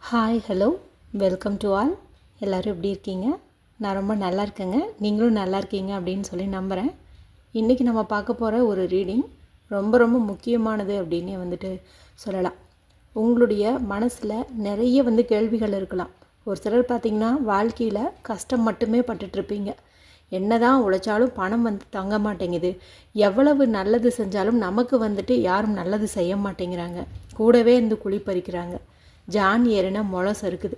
Hi hello welcome to all. எல்லோரும் எப்படி இருக்கீங்க? நான் ரொம்ப நல்லா இருக்கேங்க. நீங்களும் நல்லா இருக்கீங்க அப்படின்னு சொல்லி நம்புகிறேன். இன்றைக்கி நம்ம பார்க்க போகிற ஒரு ரீடிங் ரொம்ப ரொம்ப முக்கியமானது அப்படின்னே சொல்லலாம். உங்களுடைய மனசில் நிறைய கேள்விகள் இருக்கலாம். ஒரு சிலர் பார்த்திங்கன்னா வாழ்க்கையில் கஷ்டம் மட்டுமே பட்டுட்ருப்பீங்க. என்ன தான் உழைச்சாலும் பணம் தங்க மாட்டேங்குது. எவ்வளவு நல்லது செஞ்சாலும் நமக்கு யாரும் நல்லது செய்ய மாட்டேங்கிறாங்க. கூடவே இருந்து குழி பறிக்கிறாங்க. ஜான் ஏறினா முளை சறுக்குது.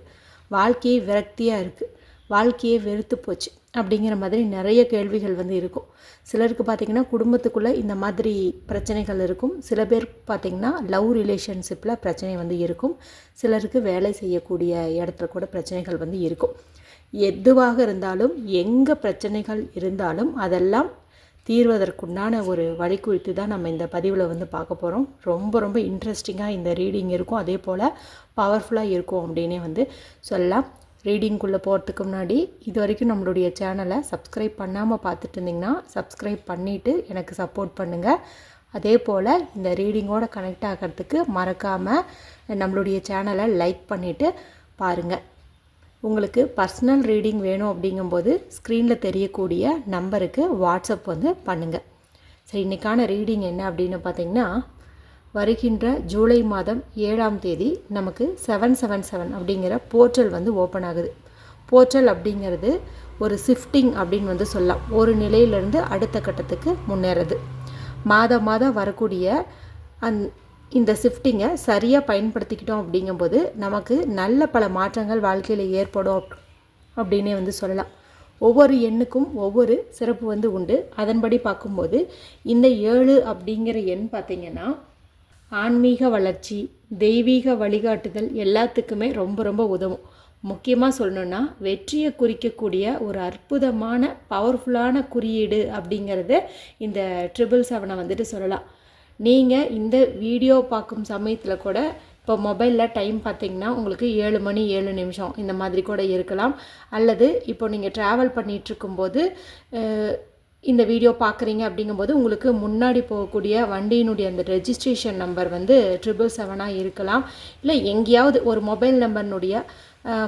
வாழ்க்கையே விரக்தியாக இருக்குது. வாழ்க்கையே வெறுத்து போச்சு அப்படிங்கிற மாதிரி நிறைய கேள்விகள் இருக்கும். சிலருக்கு பார்த்திங்கன்னா குடும்பத்துக்குள்ளே இந்த மாதிரி பிரச்சனைகள் இருக்கும். சில பேர் பார்த்திங்கன்னா லவ் ரிலேஷன்ஷிப்பில் பிரச்சனை இருக்கும். சிலருக்கு வேலை செய்யக்கூடிய இடத்துல கூட பிரச்சனைகள் இருக்கும். எதுவாக இருந்தாலும் எங்கே பிரச்சனைகள் இருந்தாலும் அதெல்லாம் தீர்வதற்குண்டான ஒரு வழி குறித்து தான் நம்ம இந்த பதிவில் பார்க்க போகிறோம். ரொம்ப ரொம்ப இன்ட்ரெஸ்டிங்காக இந்த ரீடிங் இருக்கும். அதே போல் பவர்ஃபுல்லாக இருக்கும் அப்படின்னே சொல்லலாம். ரீடிங்குள்ளே போகிறதுக்கு முன்னாடி இது வரைக்கும் நம்மளுடைய சேனலை சப்ஸ்கிரைப் பண்ணாமல் பார்த்துட்டு இருந்திங்கன்னா சப்ஸ்கிரைப் பண்ணிவிட்டு எனக்கு சப்போர்ட் பண்ணுங்கள். அதே போல் இந்த ரீடிங்கோடு கனெக்ட் ஆகிறதுக்கு மறக்காமல் நம்மளுடைய சேனலை லைக் பண்ணிவிட்டு பாருங்கள். உங்களுக்கு பர்சனல் ரீடிங் வேணும் அப்படிங்கும்போது ஸ்க்ரீனில் தெரியக்கூடிய நம்பருக்கு வாட்ஸ்அப் பண்ணுங்கள். சரி, இன்றைக்கான ரீடிங் என்ன அப்படின்னு பார்த்திங்கன்னா, வருகின்ற ஜூலை மாதம் 7ஆம் தேதி நமக்கு 777 அப்படிங்கிற போர்ட்டல் ஓப்பன் ஆகுது. போர்ட்டல் அப்படிங்கிறது ஒரு ஷிஃப்டிங் அப்படின்னு சொல்லலாம். ஒரு நிலையிலேருந்து அடுத்த கட்டத்துக்கு முன்னேறது. மாதம் வரக்கூடிய இந்த ஷிஃப்டிங்கை சரியாக பயன்படுத்திக்கிட்டோம் அப்படிங்கும்போது நமக்கு நல்ல பல மாற்றங்கள் வாழ்க்கையில் ஏற்படும் அப்படின்னே சொல்லலாம். ஒவ்வொரு எண்ணுக்கும் ஒவ்வொரு சிறப்பு உண்டு. அதன்படி பார்க்கும்போது இந்த 7 அப்படிங்கிற எண் பார்த்திங்கன்னா ஆன்மீக வளர்ச்சி, தெய்வீக வழிகாட்டுதல் எல்லாத்துக்குமே ரொம்ப ரொம்ப உதவும். முக்கியமாக சொல்லணுன்னா வெற்றியை குறிக்கக்கூடிய ஒரு அற்புதமான பவர்ஃபுல்லான குறியீடு அப்படிங்கிறது இந்த 777 சொல்லலாம். நீங்கள் இந்த வீடியோ பார்க்கும் சமயத்தில் கூட இப்போ மொபைலில் டைம் பார்த்திங்கன்னா உங்களுக்கு 7 மணி 7 நிமிஷம் இந்த மாதிரி கூட இருக்கலாம். அல்லது இப்போ நீங்கள் ட்ராவல் பண்ணிகிட்ருக்கும்போது இந்த வீடியோ பார்க்குறீங்க அப்படிங்கும்போது உங்களுக்கு முன்னாடி போகக்கூடிய வண்டியினுடைய அந்த ரெஜிஸ்ட்ரேஷன் நம்பர் 777 இருக்கலாம். இல்லை எங்கேயாவது ஒரு மொபைல் நம்பர்னுடைய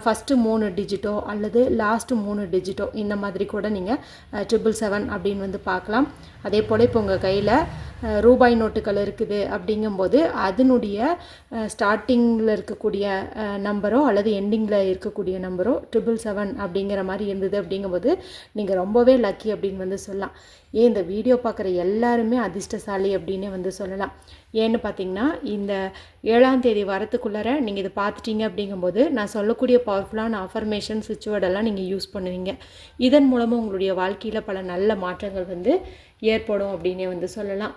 ஃபஸ்ட்டு 3 டிஜிட்டோ அல்லது லாஸ்ட்டு 3 டிஜிட்டோ இந்த மாதிரி கூட நீங்கள் 777 அப்படின்னு பார்க்கலாம். அதே போல் இப்போ உங்கள் கையில் ரூபாய் நோட்டுகள் இருக்குது அப்படிங்கும்போது அதனுடைய ஸ்டார்டிங்கில் இருக்கக்கூடிய நம்பரோ அல்லது எண்டிங்கில் இருக்கக்கூடிய நம்பரோ 777 அப்படிங்கிற மாதிரி இருந்தது அப்படிங்கும்போது நீங்கள் ரொம்பவே லக்கி அப்படின்னு சொல்லலாம். ஏன் இந்த வீடியோ பார்க்குற எல்லாருமே அதிர்ஷ்டசாலி அப்படின்னு சொல்லலாம். ஏன்னு பார்த்தீங்கன்னா இந்த 7ஆம் தேதி வரத்துக்குள்ளார நீங்கள் இதை பார்த்துட்டீங்க அப்படிங்கும்போது நான் சொல்லக்கூடிய பவர்ஃபுல்லான அஃபர்மேஷன் சுவிட்ச்வேர்டெல்லாம் நீங்கள் யூஸ் பண்ணுவீங்க. இதன் மூலமாக உங்களுடைய வாழ்க்கையில் பல நல்ல மாற்றங்கள் ஏற்படும் அப்படின்னே சொல்லலாம்.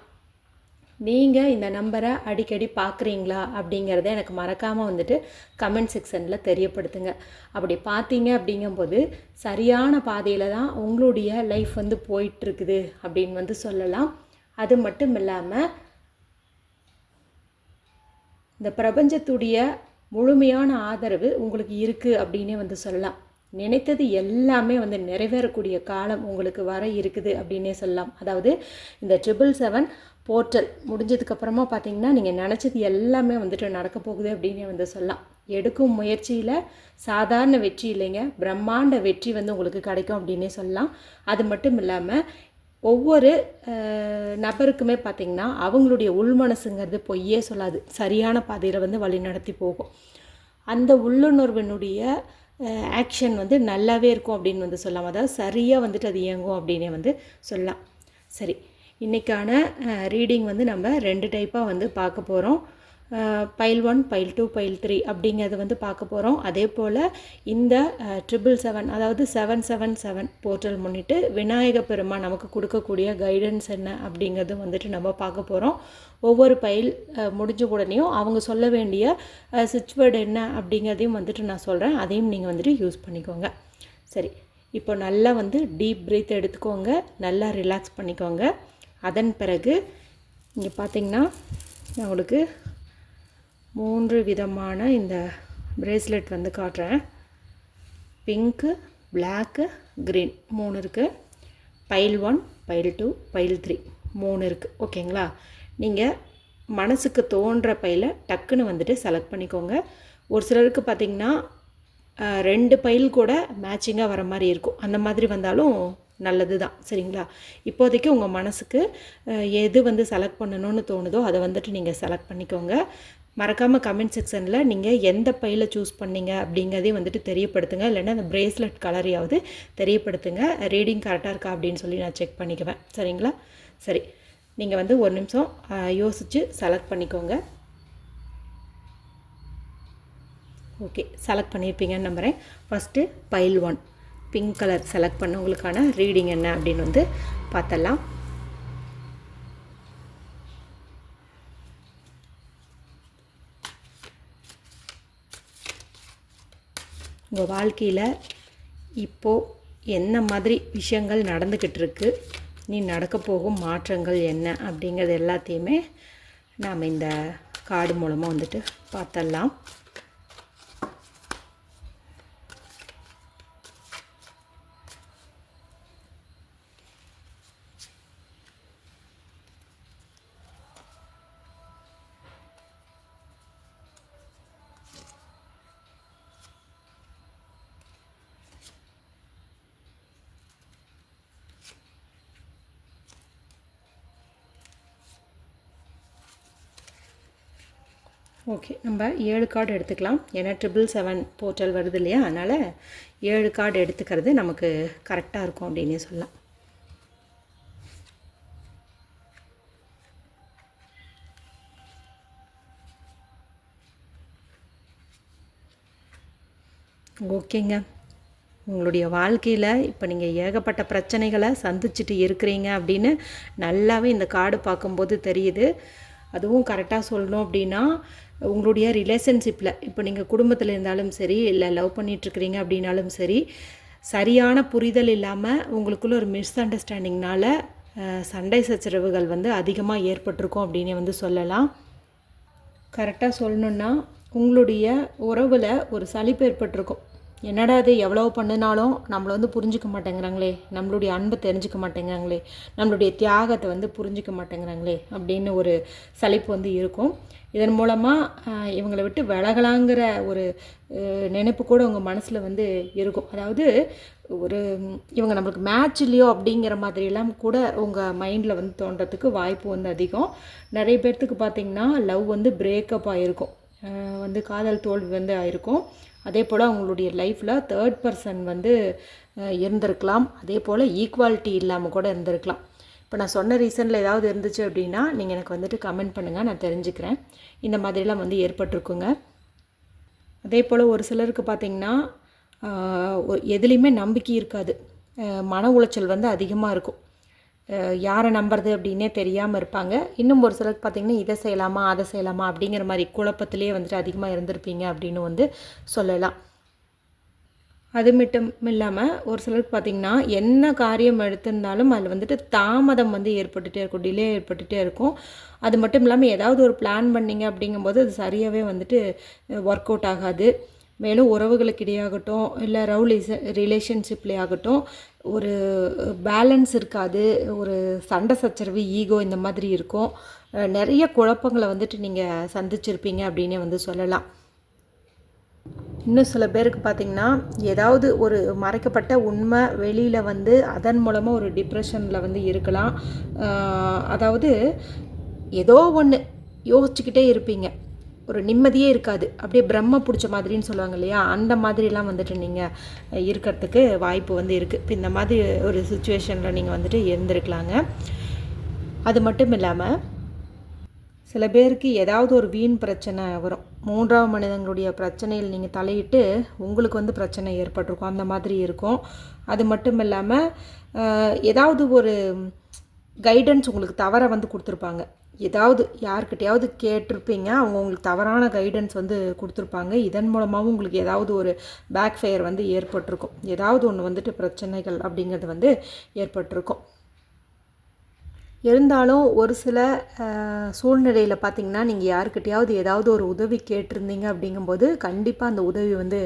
நீங்கள் இந்த நம்பரை அடிக்கடி பார்க்குறீங்களா அப்படிங்கிறத எனக்கு மறக்காமல் கமெண்ட் செக்ஷனில் தெரியப்படுத்துங்க. அப்படி பார்த்தீங்க அப்படிங்கும்போது சரியான பாதையில் தான் உங்களுடைய லைஃப் போயிட்டுருக்குது அப்படின்னு சொல்லலாம். அது மட்டும் இல்லாமல் இந்த பிரபஞ்சத்துடைய முழுமையான ஆதரவு உங்களுக்கு இருக்குது அப்படின்னே சொல்லலாம். நினைத்தது எல்லாமே நிறைவேறக்கூடிய காலம் உங்களுக்கு வர இருக்குது அப்படின்னே சொல்லலாம். அதாவது இந்த 777 போர்ட்டல் முடிஞ்சதுக்கப்புறமா பார்த்திங்கன்னா நீங்கள் நினச்சது எல்லாமே நடக்க போகுது அப்படின்னே சொல்லலாம். எடுக்கும் முயற்சியில் சாதாரண வெற்றி இல்லைங்க, பிரம்மாண்ட வெற்றி உங்களுக்கு கிடைக்கும் அப்படின்னே சொல்லலாம். அது மட்டும் இல்லாமல் ஒவ்வொரு நபருக்குமே பார்த்திங்கன்னா அவங்களுடைய உள்மனசுங்கிறது பொய்யே சொல்லாது. சரியான பாதையில் வழி நடத்தி போகும். அந்த உள்ளுணர்வினுடைய ஆக்ஷன் நல்லாவே இருக்கும் அப்படின்னு சொல்லலாம். அதாவது சரியாக அது இயங்கும் அப்படின்னே சொல்லலாம். சரி, இன்றைக்கான ரீடிங் நம்ம 2 டைப்பாக பார்க்க போகிறோம். பைல் 1, பைல் 2, பைல் 3 அப்படிங்கிறது பார்க்க போகிறோம். அதே போல் இந்த 777 அதாவது 777 போர்ட்டல் முன்னிட்டு விநாயக பெருமான் நமக்கு கொடுக்கக்கூடிய கைடன்ஸ் என்ன அப்படிங்கிறது நம்ம பார்க்க போகிறோம். ஒவ்வொரு பைல் முடிஞ்ச உடனேயும் அவங்க சொல்ல வேண்டிய சுவிட்ச்வேர்டு என்ன அப்படிங்கிறதையும் நான் சொல்கிறேன். அதையும் நீங்கள் யூஸ் பண்ணிக்கோங்க. சரி, இப்போ நல்லா டீப் பிரீத் எடுத்துக்கோங்க. நல்லா ரிலாக்ஸ் பண்ணிக்கோங்க. அதன் பிறகு இங்கே பார்த்திங்கன்னா நான் உங்களுக்கு 3 விதமான இந்த பிரேஸ்லெட் காட்டுறேன். பிங்க்கு, பிளாக்கு, க்ரீன் 3 இருக்குது. பைல் 1, பைல் 2, பைல் 3 3 இருக்குது. ஓகேங்களா? நீங்கள் மனசுக்கு தோன்ற பையில் டக்குன்னு செலக்ட் பண்ணிக்கோங்க. ஒரு சிலருக்கு பார்த்திங்கன்னா 2 பைல் கூட மேட்சிங்காக வர மாதிரி இருக்கும். அந்த மாதிரி வந்தாலும் நல்லது தான். சரிங்களா? இப்போதைக்கு உங்கள் மனசுக்கு எது வந்து செலக்ட் பண்ணணும்னு தோணுதோ அதை வந்துட்டு நீங்கள் செலக்ட் பண்ணிக்கோங்க. மறக்காமல் கமெண்ட் செக்ஷனில் நீங்கள் எந்த பையில் சூஸ் பண்ணீங்க அப்படிங்கிறதையும் வந்துட்டு தெரியப்படுத்துங்க. இல்லைன்னா அந்த ப்ரேஸ்லெட் கலரையாவது தெரியப்படுத்துங்க. ரீடிங் கரெக்டாக இருக்கா அப்படின்னு சொல்லி நான் செக் பண்ணிக்குவேன். சரிங்களா? சரி, நீங்கள் வந்து ஒரு நிமிஷம் யோசித்து செலக்ட் பண்ணிக்கோங்க. ஓகே, செலக்ட் பண்ணியிருப்பீங்கன்னு நம்புகிறேன். First pile 1 pink colour select பண்ணவங்களுக்கான ரீடிங் என்ன அப்படின்னு வந்து பார்த்தலாம். உங்கள் வாழ்க்கையில் இப்போது என்ன மாதிரி விஷயங்கள் நடந்துக்கிட்டு இருக்கு, நீ நடக்க போகும் மாற்றங்கள் என்ன அப்படிங்கிறது எல்லாத்தையுமே நாம் இந்த கார்டு மூலமாக வந்துட்டு பார்த்தலாம். ஓகே, நம்ம 7 கார்டு எடுத்துக்கலாம். ஏன்னா 777 போர்ட்டல் வருது இல்லையா, அதனால் 7 கார்டு எடுத்துக்கிறது நமக்கு கரெக்டாக இருக்கும் அப்படின்னே சொல்லலாம். ஓகேங்க, உங்களுடைய வாழ்க்கையில் இப்போ நீங்கள் ஏகப்பட்ட பிரச்சனைகளை சந்திச்சுட்டு இருக்கிறீங்க அப்படின்னு நல்லாவே இந்த கார்டு பார்க்கும்போது தெரியுது. அதுவும் கரெக்டாக சொல்லணும் அப்படின்னா உங்களுடைய ரிலேஷன்ஷிப்பில் இப்போ நீங்கள் குடும்பத்தில் இருந்தாலும் சரி, இல்லை லவ் பண்ணிகிட்ருக்கிறீங்க அப்படின்னாலும் சரி, சரியான புரிதல் இல்லாமல் உங்களுக்குள்ள ஒரு மிஸ் அண்டர்ஸ்டாண்டிங்னால் சண்டை சச்சரவுகள் வந்து அதிகமாக ஏற்பட்டிருக்கும் அப்படின்னு வந்து சொல்லலாம். கரெக்டாக சொல்லணுன்னா உங்களுடைய உறவில் ஒரு சலிப்பு ஏற்பட்டிருக்கும். என்னடா அது எவ்வளோ பண்ணினாலும் நம்மளை வந்து புரிஞ்சிக்க மாட்டேங்கிறாங்களே, நம்மளுடைய அன்பை தெரிஞ்சிக்க மாட்டேங்கிறாங்களே, நம்மளுடைய தியாகத்தை வந்து புரிஞ்சிக்க மாட்டேங்கிறாங்களே அப்படின்னு ஒரு சலிப்பு வந்து இருக்கும். இதன் மூலமாக இவங்களை விட்டு விலகலாங்கிற ஒரு நினைப்பு கூட உங்கள் மனசில் வந்து இருக்கும். அதாவது ஒரு இவங்க நம்மளுக்கு மேட்ச் இல்லையோ அப்படிங்கிற மாதிரிலாம் கூட உங்கள் மைண்டில் வந்து தோன்றதுக்கு வாய்ப்பு வந்து அதிகம். நிறைய பேர்த்துக்கு பார்த்திங்கன்னா லவ் வந்து பிரேக்கப் ஆகிருக்கும், வந்து காதல் தோல்வி வந்து ஆகிருக்கும். அதே போல் அவங்களுடைய லைஃப்பில் 3rd பர்சன் வந்து இருந்திருக்கலாம். அதே போல் ஈக்குவாலிட்டி இல்லாமல் கூட இருந்திருக்கலாம். இப்போ நான் சொன்ன ரீசனில் ஏதாவது இருந்துச்சு அப்படின்னா நீங்கள் எனக்கு வந்துட்டு கமெண்ட் பண்ணுங்கள், நான் தெரிஞ்சுக்கிறேன். இந்த மாதிரிலாம் வந்து ஏற்பட்டிருக்குங்க. அதே போல் ஒரு சிலருக்கு பார்த்திங்கன்னா எதுலேயுமே நம்பிக்கை இருக்காது, மன உளைச்சல் வந்து அதிகமாக இருக்கும். யாரை நம்புறது அப்படின்னே தெரியாமல் இருப்பாங்க. இன்னும் ஒரு சிலருக்கு பார்த்திங்கன்னா இதை செய்யலாமா அதை செய்யலாமா அப்படிங்கிற மாதிரி குழப்பத்திலே வந்துட்டு அதிகமாக இருந்திருப்பீங்க அப்படின்னு வந்து சொல்லலாம். அது மட்டும் இல்லாமல் ஒரு சிலருக்கு பார்த்திங்கன்னா என்ன காரியம் எடுத்திருந்தாலும் அதில் வந்துட்டு தாமதம் வந்து ஏற்பட்டுகிட்டே இருக்கும், டிலே ஏற்பட்டுகிட்டே இருக்கும். அது மட்டும் இல்லாமல் ஏதாவது ஒரு பிளான் பண்ணிங்க அப்படிங்கும்போது அது சரியாகவே வந்துட்டு ஒர்க் அவுட் ஆகாது. மேலும் உறவுகளுக்கு இடையாகட்டும், இல்லை ரிலேஷன்ஷிப்லேயே ஆகட்டும், ஒரு பேலன்ஸ் இருக்காது. ஒரு சண்டை சச்சரவு, ஈகோ இந்த மாதிரி இருக்கும். நிறைய குழப்பங்களை வந்துட்டு நீங்கள் சந்திச்சிருப்பீங்க அப்படின்னே வந்து சொல்லலாம். இன்னும் சில பேருக்கு பார்த்திங்கன்னா ஏதாவது ஒரு மறைக்கப்பட்ட உண்மை வெளியில் வந்து அதன் மூலமாக ஒரு டிப்ரெஷனில் வந்து இருக்கலாம். அதாவது ஏதோ ஒன்று யோசிச்சுக்கிட்டே இருப்பீங்க, ஒரு நிம்மதியே இருக்காது, அப்படியே பிரம்ம பிடிச்ச மாதிரின்னு சொல்லுவாங்க இல்லையா, அந்த மாதிரிலாம் வந்துட்டு நீங்கள் இருக்கிறதுக்கு வாய்ப்பு வந்து இருக்குது. இப்போ இந்த மாதிரி ஒரு சுச்சுவேஷனில் நீங்கள் வந்துட்டு இருந்திருக்கலாங்க. அது மட்டும் இல்லாமல் சில பேருக்கு ஏதாவது ஒரு வீண் பிரச்சனை வரும். 3ஆவது மனிதங்களுடைய பிரச்சனையில் நீங்கள் தலையிட்டு உங்களுக்கு வந்து பிரச்சனை ஏற்பட்டிருக்கும், அந்த மாதிரி இருக்கும். அது மட்டும் இல்லாமல் ஏதாவது ஒரு கைடன்ஸ் உங்களுக்கு தவற வந்து கொடுத்துருப்பாங்க. ஏதாவது யார்கிட்டையாவது கேட்டிருப்பீங்க, அவங்க உங்களுக்கு தவறான கைடன்ஸ் வந்து கொடுத்துருப்பாங்க. இதன் மூலமாகவும் உங்களுக்கு ஏதாவது ஒரு பேக் ஃபயர் வந்து ஏற்பட்டிருக்கும். ஏதாவது ஒன்று வந்துட்டு பிரச்சனைகள் அப்படிங்கிறது வந்து ஏற்பட்டிருக்கும். இருந்தாலும் ஒரு சில சூழ்நிலையில் பார்த்திங்கன்னா நீங்கள் யாருக்கிட்டையாவது ஏதாவது ஒரு உதவி கேட்டிருந்தீங்க அப்படிங்கும்போது கண்டிப்பாக அந்த உதவி வந்து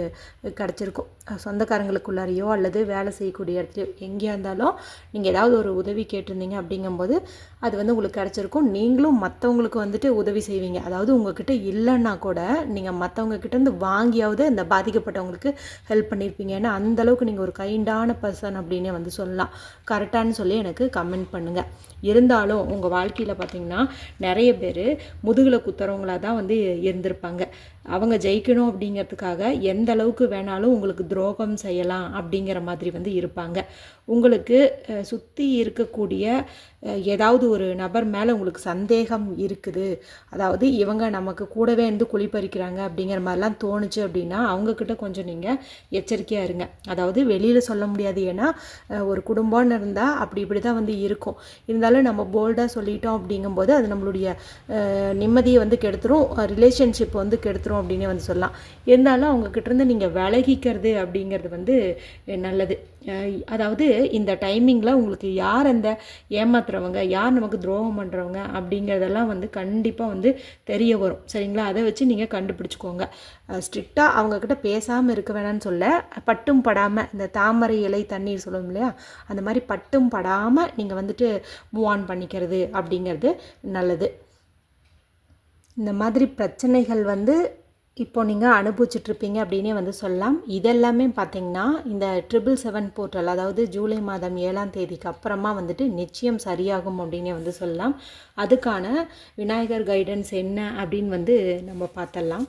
கிடச்சிருக்கும். சொந்தக்காரங்களுக்குள்ளாரையோ அல்லது வேலை செய்யக்கூடிய இடத்துலையோ எங்கேயா இருந்தாலும் நீங்கள் ஏதாவது ஒரு உதவி கேட்டிருந்தீங்க அப்படிங்கும்போது அது வந்து உங்களுக்கு கிடச்சிருக்கும். நீங்களும் மற்றவங்களுக்கு வந்துட்டு உதவி செய்வீங்க. அதாவது உங்கள்கிட்ட இல்லைன்னா கூட நீங்கள் மற்றவங்கக்கிட்டேருந்து வாங்கியாவது அந்த பாதிக்கப்பட்டவங்களுக்கு ஹெல்ப் பண்ணியிருப்பீங்க. ஏன்னா அந்தளவுக்கு நீங்கள் ஒரு கைண்டான பர்சன் அப்படின்னே வந்து சொல்லலாம். கரெக்டானு சொல்லி எனக்கு கமெண்ட் பண்ணுங்கள். இருந்தாலும் உங்கள் வாழ்க்கையில் பார்த்திங்கன்னா நிறைய பேர் முதுகில் குத்துறவங்களாக தான் வந்து இருந்திருப்பாங்க. அவங்க ஜெயிக்கணும் அப்படிங்கிறதுக்காக எந்த அளவுக்கு வேணாலும் உங்களுக்கு துரோகம் செய்யலாம் அப்படிங்கிற மாதிரி வந்து இருப்பாங்க. உங்களுக்கு சுற்றி இருக்கக்கூடிய ஏதாவது ஒரு நபர் மேலே உங்களுக்கு சந்தேகம் இருக்குது, அதாவது இவங்க நமக்கு கூடவே இருந்து குழிப்பறிக்கிறாங்க அப்படிங்கிற மாதிரிலாம் தோணுச்சு அப்படின்னா அவங்கக்கிட்ட கொஞ்சம் நீங்கள் எச்சரிக்கையாக இருங்க. அதாவது வெளியில் சொல்ல முடியாது, ஏன்னா ஒரு குடும்பம்னு இருந்தால் அப்படி இப்படி தான் வந்து இருக்கும். இருந்தாலும் நம்ம போல்டாக சொல்லிட்டோம் அப்படிங்கும்போது அது நம்மளுடைய நிம்மதியை வந்து கெடுத்துரும், ரிலேஷன்ஷிப் வந்து கெடுத்துரும் அப்படின்னு வந்து சொல்லலாம். இருந்தாலும் அவங்கக்கிட்டேருந்து நீங்கள் விலகிக்கிறது அப்படிங்கிறது வந்து நல்லது. அதாவது இந்த டைமிங்கில் உங்களுக்கு யார் அந்த ஏமாத்துறவங்க, யார் நமக்கு துரோகம் பண்ணுறவங்க அப்படிங்கிறதெல்லாம் வந்து கண்டிப்பாக வந்து தெரிய வரும். சரிங்களா? அதை வச்சு நீங்கள் கண்டுபிடிச்சிக்கோங்க. ஸ்ட்ரிக்டாக அவங்கக்கிட்ட பேசாமல் இருக்க வேணான்னு சொல்ல, பட்டும் படாமல் இந்த தாமரை இலை தண்ணீர் சொல்லுவோம் இல்லையா, அந்த மாதிரி பட்டும் படாமல் நீங்கள் வந்துட்டு மூவ் ஆன் பண்ணிக்கிறது அப்படிங்கிறது நல்லது. இந்த மாதிரி பிரச்சனைகள் வந்து இப்போ நீங்கள் அனுபவிச்சுட்ருப்பீங்க அப்படின்னே வந்து சொல்லலாம். இதெல்லாமே பார்த்திங்கன்னா இந்த 777 போர்ட்டல், அதாவது ஜூலை மாதம் 7ஆம் தேதிக்கு அப்புறமா வந்துட்டு நிச்சயம் சரியாகும் அப்படின்னே வந்து சொல்லலாம். அதுக்கான விநாயகர் கைடன்ஸ் என்ன அப்படின்னு வந்து நம்ம பார்த்தலாம்.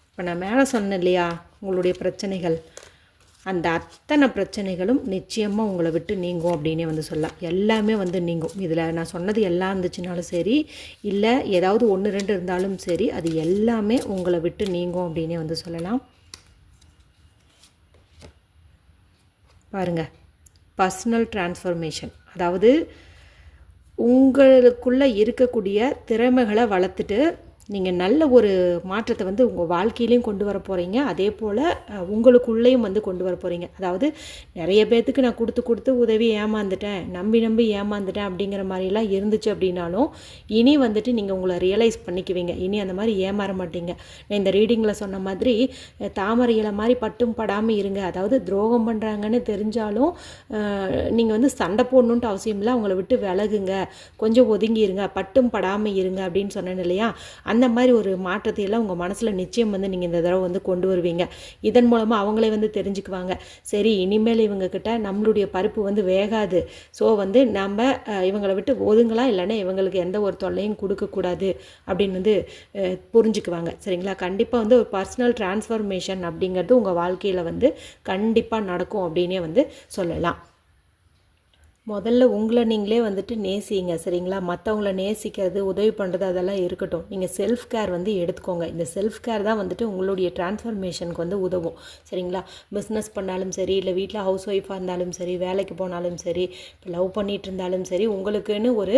இப்போ நான் மேலே சொன்னேன் இல்லையா, உங்களுடைய பிரச்சனைகள், அந்த அத்தனை பிரச்சனைகளும் நிச்சயமாக உங்களை விட்டு நீங்கும் அப்படின்னே வந்து சொல்லலாம். எல்லாமே வந்து நீங்கும். இதில் நான் சொன்னது எல்லாம் இருந்துச்சுனாலும் சரி, இல்லை ஏதாவது 1-2 இருந்தாலும் சரி, அது எல்லாமே உங்களை விட்டு நீங்கும் அப்படின்னே வந்து சொல்லலாம். பாருங்கள், பர்சனல் டிரான்ஸ்ஃபர்மேஷன், அதாவது உங்களுக்குள்ளே இருக்கக்கூடிய திறமைகளை வளர்த்துட்டு நீங்கள் நல்ல ஒரு மாற்றத்தை வந்து உங்கள் வாழ்க்கையிலையும் கொண்டு வர போகிறீங்க. அதே போல் உங்களுக்குள்ளேயும் வந்து கொண்டு வர போகிறீங்க. அதாவது நிறைய பேர்த்துக்கு நான் கொடுத்து உதவி ஏமாந்துட்டேன், நம்பி ஏமாந்துட்டேன் அப்படிங்கிற மாதிரிலாம் இருந்துச்சு அப்படின்னாலும் இனி வந்துட்டு நீங்கள் உங்களை ரியலைஸ் பண்ணிக்குவீங்க. இனி அந்த மாதிரி ஏமாற மாட்டீங்க. நான் இந்த ரீடிங்கில் சொன்ன மாதிரி தாமரை இலை மாதிரி பட்டும் படாமல் இருங்க. அதாவது துரோகம் பண்ணுறாங்கன்னு தெரிஞ்சாலும் நீங்கள் வந்து சண்டை போடணுன்ட்டு அவசியம் இல்லை. அவங்கள விட்டு விலகுங்க, கொஞ்சம் ஒதுங்கிடுங்க, பட்டும் படாமல் இருங்க அப்படின்னு சொன்னேன் இல்லையா. அந்த மாதிரி ஒரு மாற்றத்தையெல்லாம் உங்கள் மனசில் நிச்சயம் வந்து நீங்கள் இந்த தடவை வந்து கொண்டு வருவீங்க. இதன் மூலமாக அவங்களே வந்து தெரிஞ்சுக்குவாங்க, சரி இனிமேல் இவங்கக்கிட்ட நம்மளுடைய பருப்பு வந்து வேகாது, ஸோ வந்து நம்ம இவங்களை விட்டு ஒதுங்கலாம், இல்லைன்னா இவங்களுக்கு எந்த ஒரு தொல்லையும் கொடுக்கக்கூடாது அப்படின்னு வந்து புரிஞ்சுக்குவாங்க. சரிங்களா? கண்டிப்பாக வந்து ஒரு பர்சனல் டிரான்ஸ்ஃபர்மேஷன் அப்படிங்கிறது உங்கள் வாழ்க்கையில் வந்து கண்டிப்பாக நடக்கும் அப்படின்னே வந்து சொல்லலாம். முதல்ல உங்களை நீங்களே வந்துட்டு நேசிங்க. சரிங்களா? மற்றவங்கள நேசிக்கிறது, உதவி பண்ணுறது அதெல்லாம் இருக்கட்டும். நீங்கள் செல்ஃப் கேர் வந்து எடுத்துக்கோங்க. இந்த செல்ஃப் கேர் தான் வந்துட்டு உங்களுடைய டிரான்ஸ்ஃபர்மேஷனுக்கு வந்து உதவும். சரிங்களா? பிஸ்னஸ் பண்ணாலும் சரி, இல்லை வீட்டில் ஹவுஸ் ஒய்ஃபாக இருந்தாலும் சரி, வேலைக்கு போனாலும் சரி, இப்போ லவ் பண்ணிகிட்டு இருந்தாலும் சரி, உங்களுக்குன்னு ஒரு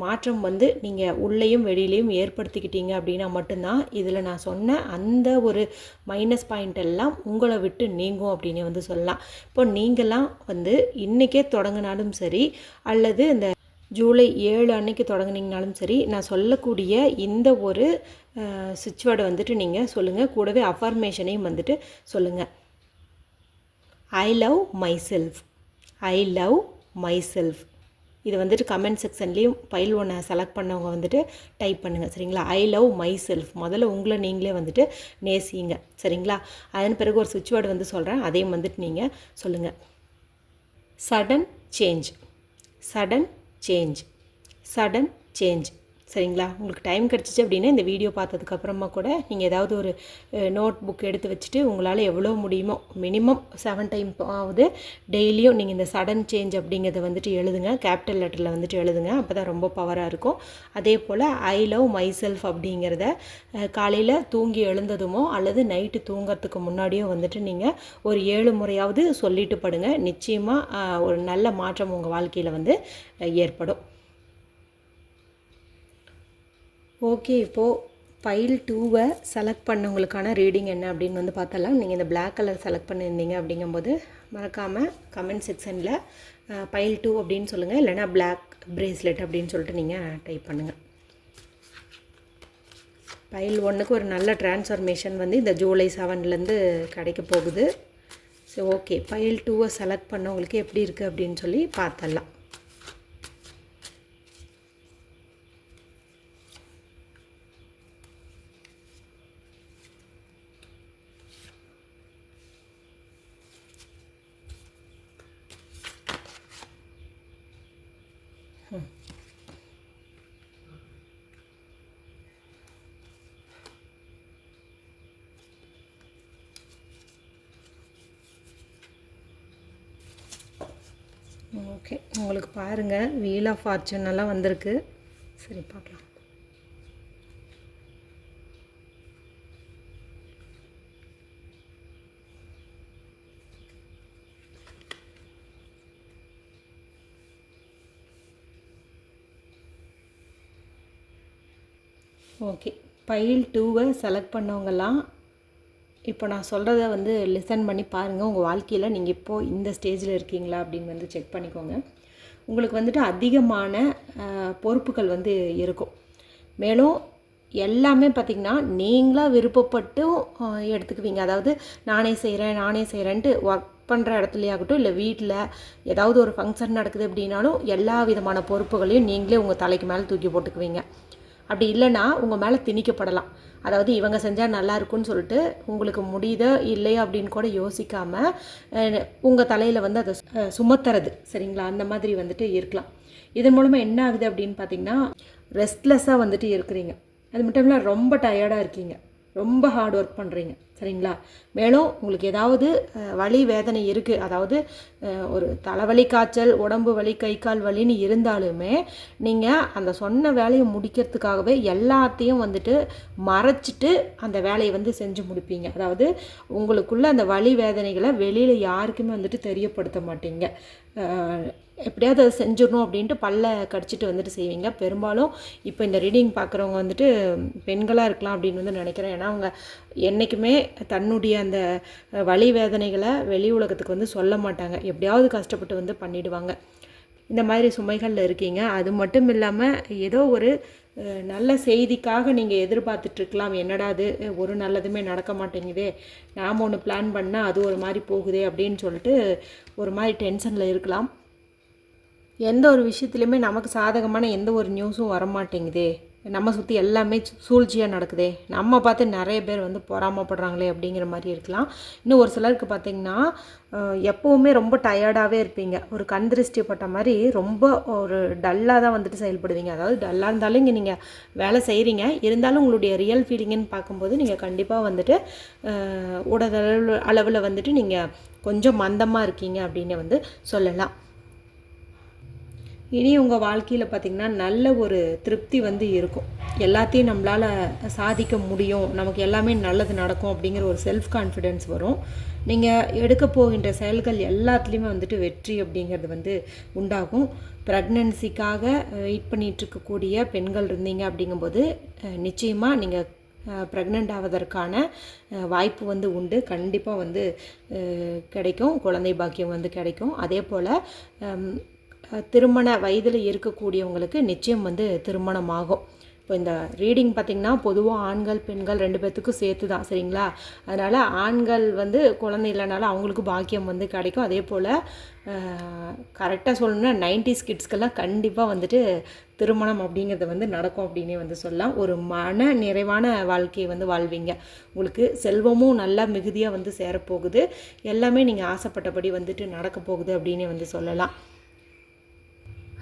மாற்றம் வந்து நீங்கள் உள்ளேயும் வெளியிலையும் ஏற்படுத்திக்கிட்டீங்க அப்படின்னா மட்டும்தான் இதில் நான் சொன்ன அந்த ஒரு மைனஸ் பாயிண்ட் எல்லாம் உங்களை விட்டு நீங்கும் அப்படின்னு வந்து சொல்லலாம். இப்போ நீங்களாம் வந்து இன்றைக்கே தொடங்கினாலும் சரி, அல்லது இந்த ஜூலை 7 அன்னைக்கு தொடங்குனீங்கனாலும் சரி, நான் சொல்லக்கூடிய இந்த ஒரு ஸ்விட்ச் வேர்டை வந்துட்டு நீங்கள் சொல்லுங்கள். கூடவே அஃபர்மேஷனையும் வந்துட்டு சொல்லுங்கள். I love my self, I love my self. இது வந்துட்டு கமெண்ட் செக்ஷன்லேயும் ஃபைல் ஒன்று செலக்ட் பண்ணவங்க வந்துட்டு டைப் பண்ணுங்கள். சரிங்களா? I love my self. முதல்ல உங்களை நீங்களே வந்துட்டு நேசிங்க. சரிங்களா? அதன் பிறகு ஒரு ஸ்விட்ச் வேர்டு வந்து சொல்கிறேன், அதையும் வந்துட்டு நீங்கள் சொல்லுங்கள். Sudden change, sudden change, sudden change. சரிங்களா? உங்களுக்கு டைம் கிடச்சிச்சு அப்படின்னா இந்த வீடியோ பார்த்ததுக்கப்புறமா கூட நீங்கள் ஏதாவது ஒரு நோட் புக் எடுத்து வச்சுட்டு உங்களால் எவ்வளோ முடியுமோ மினிமம் 7 டைம் ஆகுது டெய்லியும் நீங்கள் இந்த சடன் சேஞ்ச் அப்படிங்கிறத வந்துட்டு எழுதுங்க. கேபிட்டல் லெட்டரில் வந்துட்டு எழுதுங்க. அப்போ தான் ரொம்ப பவராக இருக்கும். அதே போல் ஐ லவ் மை செல்ஃப் அப்படிங்கிறத காலையில் தூங்கி எழுந்ததுமோ அல்லது நைட்டு தூங்கிறதுக்கு முன்னாடியோ வந்துட்டு நீங்கள் ஒரு 7 முறையாவது சொல்லிட்டு படுங்க. நிச்சயமாக ஒரு நல்ல மாற்றம் உங்கள் வாழ்க்கையில் வந்து ஏற்படும். ஓகே, இப்போது ஃபைல் 2 செலக்ட் பண்ணவங்களுக்கான ரீடிங் என்ன அப்படின்னு வந்து பார்த்தலாம். நீங்கள் இந்த பிளாக் கலர் செலக்ட் பண்ணியிருந்தீங்க அப்படிங்கும்போது மறக்காமல் கமெண்ட் செக்ஷனில் பைல் 2 அப்படின்னு சொல்லுங்கள், இல்லைனா பிளாக் பிரேஸ்லெட் அப்படின்னு சொல்லிட்டு நீங்கள் டைப் பண்ணுங்கள். பைல் 1க்கு ஒரு நல்ல ட்ரான்ஸ்ஃபர்மேஷன் வந்து இந்த ஜூலை 7லேருந்து கிடைக்க போகுது. ஸோ ஓகே, பைல் 2வை செலக்ட் பண்ணவங்களுக்கு எப்படி இருக்குது அப்படின்னு சொல்லி பார்த்தரலாம். ஓகே, உங்களுக்கு பாருங்கள் வீல் ஆஃப் ஃபார்ச்சூன் எல்லாம் வந்திருக்கு. சரி, பார்க்கலாம். ஓகே, பைல் 2வை செலக்ட் பண்ணவங்கெல்லாம் இப்போ நான் சொல்கிறத வந்து லிசன் பண்ணி பாருங்கள். உங்கள் வாழ்க்கையில் நீங்கள் இப்போது இந்த ஸ்டேஜில் இருக்கீங்களா அப்படின்னு வந்து செக் பண்ணிக்கோங்க. உங்களுக்கு வந்துட்டு அதிகமான பொறுப்புகள் வந்து இருக்கும். மேலும் எல்லாமே பார்த்திங்கன்னா நீங்களாக விருப்பப்பட்டும் எடுத்துக்குவீங்க. அதாவது நானே செய்கிறேன்ட்டு ஒர்க் பண்ணுற இடத்துலையாகட்டும், இல்லை வீட்டில் ஏதாவது ஒரு ஃபங்க்ஷன் நடக்குது அப்படின்னாலும் எல்லா விதமான பொறுப்புகளையும் நீங்களே உங்கள் தலைக்கு மேலே தூக்கி போட்டுக்குவீங்க. அப்படி இல்லைன்னா உங்கள் மேலே திணிக்கப்படலாம். அதாவது இவங்க செஞ்சால் நல்லா இருக்குன்னு சொல்லிட்டு உங்களுக்கு முடியுதோ இல்லையோ அப்படின்னு கூட யோசிக்காமல் உங்கள் தலையில் வந்து அதை சுமத்துறது, சரிங்களா? அந்த மாதிரி வந்துட்டு இருக்கலாம். இதன் மூலமாக என்ன ஆகுது அப்படின்னு பார்த்திங்கன்னா, ரெஸ்ட்லெஸ்ஸாக வந்துட்டு இருக்கிறீங்க. அது மட்டும் இல்லை, ரொம்ப டயர்டாக இருக்கீங்க, ரொம்ப ஹார்ட் ஒர்க் பண்ணுறீங்க, சரிங்களா? மேலும் உங்களுக்கு ஏதாவது வலி வேதனை இருக்குது, அதாவது ஒரு தலைவலி, காய்ச்சல், உடம்பு வலி, கை கால் வலின்னு இருந்தாலுமே நீங்கள் அந்த சொன்ன வேலையை முடிக்கிறதுக்காகவே எல்லாத்தையும் வந்துட்டு மறைச்சிட்டு அந்த வேலையை வந்து செஞ்சு முடிப்பீங்க. அதாவது உங்களுக்குள்ள அந்த வலி வேதனைகளை வெளியில் யாருக்குமே வந்துட்டு தெரியப்படுத்த மாட்டீங்க. எப்படியாவது அதை செஞ்சிடணும் அப்படின்ட்டு பல்ல கடிச்சிட்டு வந்துட்டு செய்வீங்க. பெரும்பாலும் இப்போ இந்த ரீடிங் பார்க்குறவங்க வந்துட்டு பெண்களாக இருக்கலாம் அப்படின்னு வந்து நினைக்கிறேன். ஏன்னா அவங்க என்றைக்குமே தன்னுடைய அந்த வலி வேதனைகளை வெளி உலகத்துக்கு வந்து சொல்ல மாட்டாங்க. எப்படியாவது கஷ்டப்பட்டு வந்து பண்ணிவிடுவாங்க. இந்த மாதிரி சுமைகளில் இருக்கீங்க. அது மட்டும் இல்லாமல் ஏதோ ஒரு நல்ல செய்திக்காக நீங்கள் எதிர்பார்த்துட்ருக்கலாம். என்னடா அது ஒரு நல்லதுமே நடக்க மாட்டேங்குதே, நாம் ஒன்று பிளான் பண்ணால் அது ஒரு மாதிரி போகுதே அப்படின்னு சொல்லிட்டு ஒரு மாதிரி டென்ஷனில் இருக்கலாம். எந்த ஒரு விஷயத்துலையுமே நமக்கு சாதகமான எந்த ஒரு நியூஸும் வரமாட்டேங்குதே, நம்ம சுற்றி எல்லாமே சூழ்ச்சியாக நடக்குதே, நம்ம பார்த்து நிறைய பேர் வந்து பொறாமப்படுறாங்களே அப்படிங்கிற மாதிரி இருக்கலாம். இன்னும் ஒரு சிலருக்கு பார்த்திங்கன்னா எப்போவுமே ரொம்ப டயர்டாகவே இருப்பீங்க. ஒரு கண் திருஷ்டி பட்ட மாதிரி ரொம்ப ஒரு டல்லாக தான் வந்துட்டு செயல்படுவீங்க. அதாவது டல்லாக இருந்தாலும் இங்கே நீங்கள் வேலை செய்கிறீங்க, இருந்தாலும் உங்களுடைய ரியல் ஃபீலிங்குன்னு பார்க்கும்போது நீங்கள் கண்டிப்பாக வந்துட்டு உடல் அளவில் வந்துட்டு நீங்கள் கொஞ்சம் மந்தமாக இருக்கீங்க அப்படின்னு வந்து சொல்லலாம். இனி உங்கள் வாழ்க்கையில் பார்த்திங்கன்னா நல்ல ஒரு திருப்தி வந்து இருக்கும். எல்லாத்தையும் நம்மளால் சாதிக்க முடியும், நமக்கு எல்லாமே நல்லது நடக்கும் அப்படிங்கிற ஒரு செல்ஃப் கான்ஃபிடென்ஸ் வரும். நீங்கள் எடுக்க போகின்ற செயல்கள் எல்லாத்துலேயுமே வந்துட்டு வெற்றி அப்படிங்கிறது வந்து உண்டாகும். ப்ரெக்னன்சிக்காக வெயிட் பண்ணிகிட்ருக்கக்கூடிய பெண்கள் இருந்தீங்க அப்படிங்கும்போது நிச்சயமாக நீங்கள் ப்ரெக்னென்ட் ஆவதற்கான வாய்ப்பு வந்து உண்டு. கண்டிப்பாக வந்து கிடைக்கும், குழந்தை பாக்கியம் வந்து கிடைக்கும். அதே போல் திருமண வயதில் இருக்கக்கூடியவங்களுக்கு நிச்சயம் வந்து திருமணம் ஆகும். இப்போ இந்த ரீடிங் பார்த்திங்கன்னா பொதுவாக ஆண்கள் பெண்கள் 2 பேர்த்துக்கும் சேர்த்து தான், சரிங்களா? அதனால் ஆண்கள் வந்து குழந்தை இல்லைனாலும் அவங்களுக்கு பாக்கியம் வந்து கிடைக்கும். அதே போல் கரெக்டாக சொல்லணும்னா 90s கிட்ஸ்க்கெல்லாம் கண்டிப்பாக வந்துட்டு திருமணம் அப்படிங்கிறது வந்து நடக்கும் அப்படின்னே வந்து சொல்லலாம். ஒரு மன நிறைவான வாழ்க்கையை வந்து வாழ்வீங்க. உங்களுக்கு செல்வமும் நல்லா மிகுதியாக வந்து சேரப்போகுது. எல்லாமே நீங்கள் ஆசைப்பட்டபடி வந்துட்டு நடக்க போகுது அப்படின்னே வந்து சொல்லலாம்.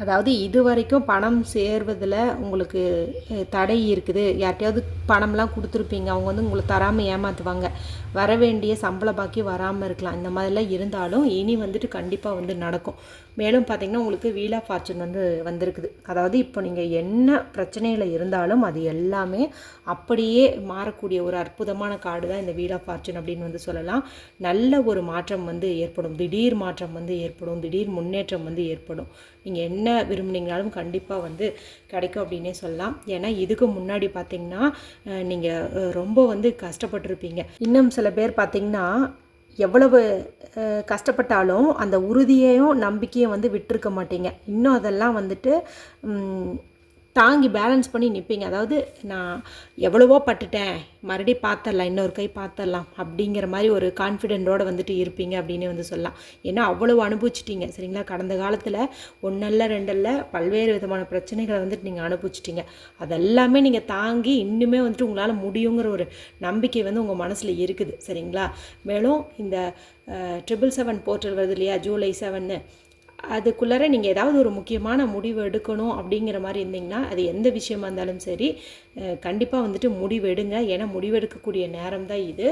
அதாவது இது வரைக்கும் பணம் சேர்வதில் உங்களுக்கு தடை இருக்குது. யார்கிட்டையாவது பணம்லாம் கொடுத்துருப்பீங்க, அவங்க வந்து உங்களை தராமல் ஏமாற்றுவாங்க. வர வேண்டிய சம்பள பாக்கி வராமல் இருக்கலாம். இந்த மாதிரிலாம் இருந்தாலும் இனி வந்துட்டு கண்டிப்பாக வந்து நடக்கும். மேலும் பார்த்திங்கன்னா உங்களுக்கு வீல் ஆஃப் ஃபார்ச்சூன் வந்து வந்திருக்குது. அதாவது இப்போ நீங்கள் என்ன பிரச்சனையில் இருந்தாலும் அது எல்லாமே அப்படியே மாறக்கூடிய ஒரு அற்புதமான கார்டு தான் இந்த வீல் ஆஃப் ஃபார்ச்சூன் அப்படின்னு வந்து சொல்லலாம். நல்ல ஒரு மாற்றம் வந்து ஏற்படும், திடீர் மாற்றம் வந்து ஏற்படும், திடீர் முன்னேற்றம் வந்து ஏற்படும். நீங்கள் என்ன விரும்புனீங்கனாலும் கண்டிப்பாக வந்து கிடைக்கும் அப்படின்னே சொல்லலாம். ஏன்னா இதுக்கு முன்னாடி பார்த்திங்கன்னா நீங்கள் ரொம்ப வந்து கஷ்டப்பட்டுருப்பீங்க. இன்னும் சில பேர் பார்த்திங்கன்னா எவ்வளவு கஷ்டப்பட்டாலும் அந்த உறுதியையும் நம்பிக்கையும் வந்து விட்டுருக்க மாட்டீங்க. இன்னும் அதெல்லாம் வந்துட்டு தாங்கி பேலன்ஸ் பண்ணி நிற்பீங்க. அதாவது நான் எவ்வளவோ பட்டுட்டேன், மறுபடியும் பார்த்துடலாம், இன்னொரு கை பார்த்துடலாம் அப்படிங்கிற மாதிரி ஒரு கான்ஃபிடென்ட்டோடு வந்துட்டு இருப்பீங்க அப்படின்னு வந்து சொல்லலாம். ஏன்னா அவ்வளவு அனுபவிச்சிட்டிங்க சரிங்களா. கடந்த காலத்தில் ஒன்றல்ல ரெண்டல்ல பல்வேறு விதமான பிரச்சனைகளை வந்துட்டு நீங்கள் அனுபவிச்சிட்டிங்க. அதெல்லாமே நீங்கள் தாங்கி இன்னுமே வந்துட்டு உங்களால் முடியுங்கிற ஒரு நம்பிக்கை வந்து உங்கள் மனசில் இருக்குது சரிங்களா. மேலும் இந்த 777 போர்ட்டல் வருது இல்லையா, ஜூலை 7, அதுக்குள்ளார நீங்கள் ஏதாவது ஒரு முக்கியமான முடிவு எடுக்கணும் அப்படிங்கிற மாதிரி இருந்தீங்கன்னா, அது எந்த விஷயமா இருந்தாலும் சரி கண்டிப்பாக வந்துட்டு முடிவு எடுங்க. ஏன்னா முடிவெடுக்கக்கூடிய நேரம் தான் இது.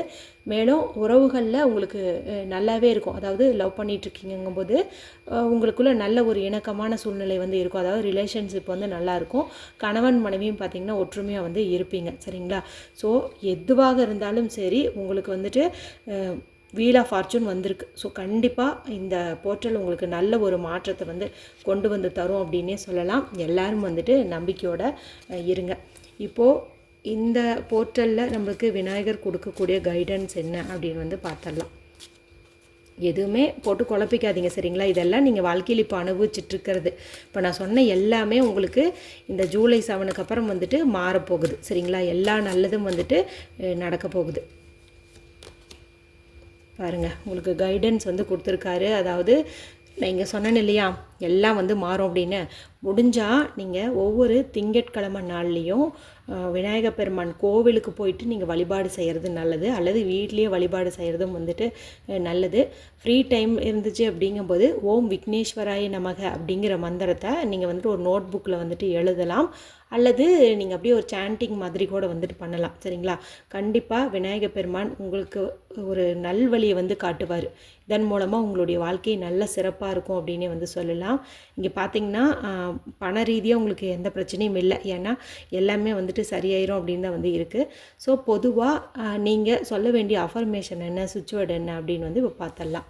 மேலும் உறவுகளில் உங்களுக்கு நல்லாவே இருக்கும். அதாவது லவ் பண்ணிகிட்ருக்கீங்கும்போது உங்களுக்குள்ளே நல்ல ஒரு இணக்கமான சூழ்நிலை வந்து இருக்கும். அதாவது ரிலேஷன்ஷிப் வந்து நல்லாயிருக்கும். கணவன் மனைவியும் பார்த்திங்கன்னா ஒற்றுமையாக வந்து இருப்பீங்க சரிங்களா. ஸோ எதுவாக இருந்தாலும் சரி உங்களுக்கு வந்துட்டு வீல் ஆஃப் ஃபார்ச்சூன் வந்திருக்கு. ஸோ கண்டிப்பாக இந்த போர்ட்டல் உங்களுக்கு நல்ல ஒரு மாற்றத்தை வந்து கொண்டு வந்து தரும் அப்படின்னே சொல்லலாம். எல்லோரும் வந்துட்டு நம்பிக்கையோடு இருங்க. இப்போது இந்த போர்ட்டலில் நம்மளுக்கு விநாயகர் கொடுக்கக்கூடிய கைடன்ஸ் என்ன அப்படின்னு வந்து பார்த்துடலாம். எதுவுமே போட்டு குழப்பிக்காதீங்க சரிங்களா. இதெல்லாம் நீங்கள் வாழ்க்கையில் இப்போ அனுபவிச்சிட்ருக்கிறது. இப்போ நான் சொன்ன எல்லாமே உங்களுக்கு இந்த ஜூலை 7க்கு அப்புறம் வந்துட்டு மாறப்போகுது சரிங்களா. எல்லா நல்லதும் வந்துட்டு நடக்க போகுது. பாருங்கள், உங்களுக்கு கைடன்ஸ் வந்து கொடுத்துருக்காரு. அதாவது நான் இங்கே சொன்னேன் இல்லையா, எல்லாம் வந்து மாறும் அப்படின்னு. முடிஞ்சால் நீங்கள் ஒவ்வொரு திங்கட்கிழமை நாள்லேயும் விநாயகர் பெருமான் கோவிலுக்கு போயிட்டு நீங்கள் வழிபாடு செய்கிறது நல்லது. அல்லது வீட்லேயே வழிபாடு செய்கிறதும் வந்துட்டு நல்லது. ஃப்ரீ டைம் இருந்துச்சு அப்படிங்கும்போது ஓம் விக்னேஸ்வராய நமக அப்படிங்கிற மந்திரத்தை நீங்கள் வந்துட்டு ஒரு நோட் புக்கில் வந்துட்டு எழுதலாம். அல்லது நீங்கள் அப்படியே ஒரு சாண்டிங் மாதிரி கூட வந்துட்டு பண்ணலாம் சரிங்களா. கண்டிப்பாக விநாயகர் பெருமான் உங்களுக்கு ஒரு நல்வழியை வந்து காட்டுவார். இதன் மூலமாக உங்களுடைய வாழ்க்கை நல்ல சிறப்பாக இருக்கும் அப்படின்னே வந்து சொல்லலாம். இங்கே பார்த்தீங்கன்னா பண ரீதியாக உங்களுக்கு எந்த பிரச்சனையும் இல்லை. ஏன்னா எல்லாமே வந்துட்டு சரியாயிரும் அப்படின்னு தான் வந்து இருக்குது. ஸோ பொதுவாக நீங்கள் சொல்ல வேண்டிய அஃபர்மேஷன் என்ன, சுவிட்ச் வேர்டு என்ன அப்படின்னு வந்து இப்போ பார்த்துடலாம்.